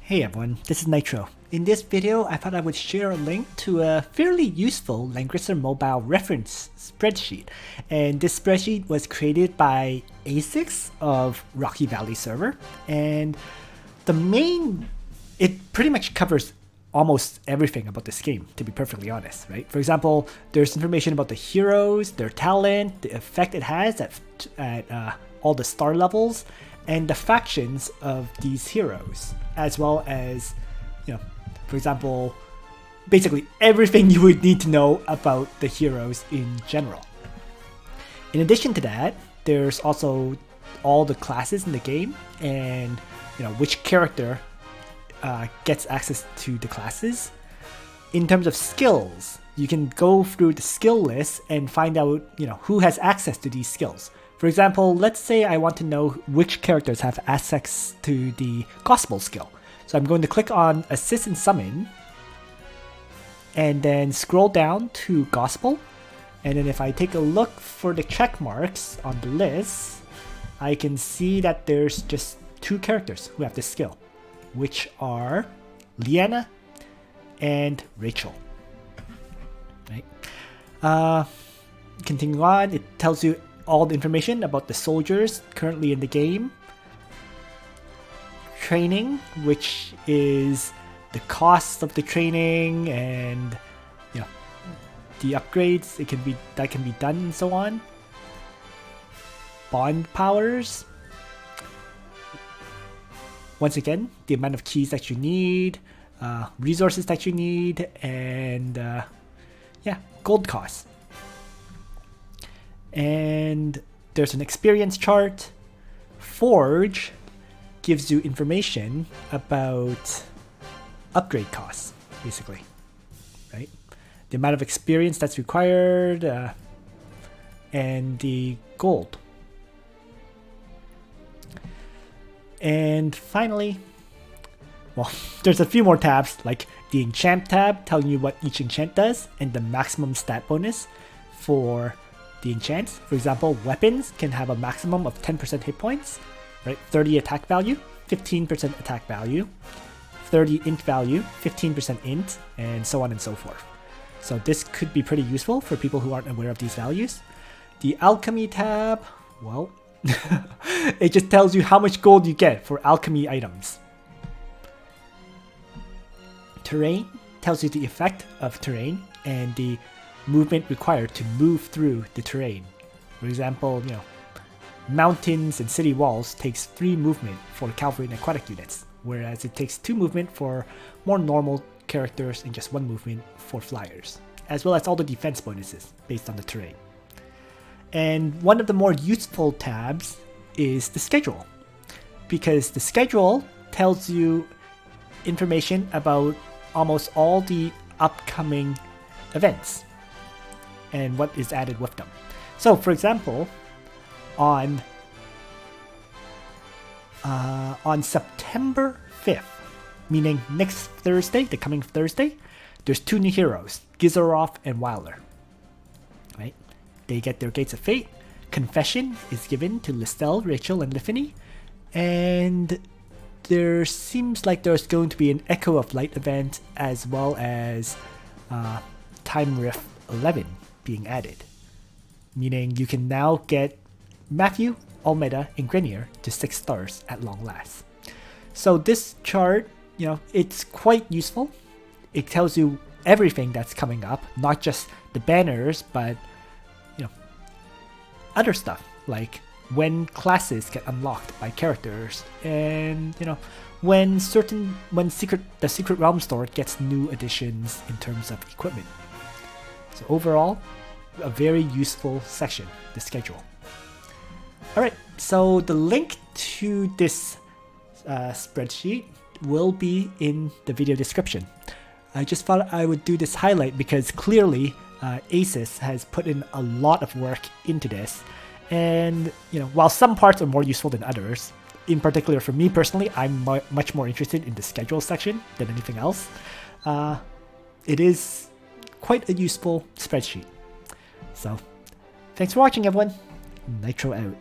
Hey everyone, this is Nitro. In this video, I thought I would share a link to a fairly useful Langrisser mobile reference spreadsheet. And this spreadsheet was created by ASICS of Rocky Valley server. And it pretty much covers almost everything about this game, to be perfectly honest, right? For example, there's information about the heroes, their talent, the effect it has at all the star levels, and the factions of these heroes, as well as, for example, basically everything you would need to know about the heroes in general. In addition to that, there's also all the classes in the game and which character gets access to the classes. In terms of skills, you can go through the skill list and find out who has access to these skills. For example, let's say I want to know which characters have access to the Gospel skill. So I'm going to click on Assist and Summon, and then scroll down to Gospel. And then if I take a look for the check marks on the list, I can see that there's just two characters who have this skill, which are Leanna and Rachel. Right? Continuing on, it tells you all the information about the soldiers currently in the game. Training, which is the cost of the training and the upgrades that can be done and so on. Bond powers. Once again, the amount of keys that you need, resources that you need, and gold costs. And there's an experience chart. Forge gives you information about upgrade costs, basically, right? The amount of experience that's required, and the gold. And finally, there's a few more tabs, like the enchant tab telling you what each enchant does and the maximum stat bonus for the enchants. For example, weapons can have a maximum of 10% hit points, right? 30 attack value, 15% attack value, 30 int value, 15% int, and so on and so forth. So this could be pretty useful for people who aren't aware of these values. The alchemy tab, it just tells you how much gold you get for alchemy items. Terrain tells you the effect of terrain and the movement required to move through the terrain. For example, mountains and city walls takes 3 movement for cavalry and aquatic units, whereas it takes 2 movement for more normal characters and just 1 movement for flyers, as well as all the defense bonuses based on the terrain. And one of the more useful tabs is the schedule, because the schedule tells you information about almost all the upcoming events and what is added with them. So for example, on September 5th, meaning next Thursday, the coming Thursday, there's 2 new heroes, Gizaroff and Wilder. Right? They get their Gates of Fate. Confession is given to Listel, Rachel, and Liffany. And there seems like there's going to be an Echo of Light event, as well as Time Rift 11 being added. Meaning you can now get Matthew, Almeda, and Grenier to 6 stars at long last. So this chart, it's quite useful. It tells you everything that's coming up, not just the banners, but other stuff like when classes get unlocked by characters, and when the Secret Realm store gets new additions in terms of equipment. So overall, a very useful section, the schedule. Alright, so the link to this spreadsheet will be in the video description. I just thought I would do this highlight because clearly ASICS has put in a lot of work into this, and while some parts are more useful than others, in particular for me personally, I'm much more interested in the schedule section than anything else. It is quite a useful spreadsheet. So thanks for watching, everyone. Nitro out.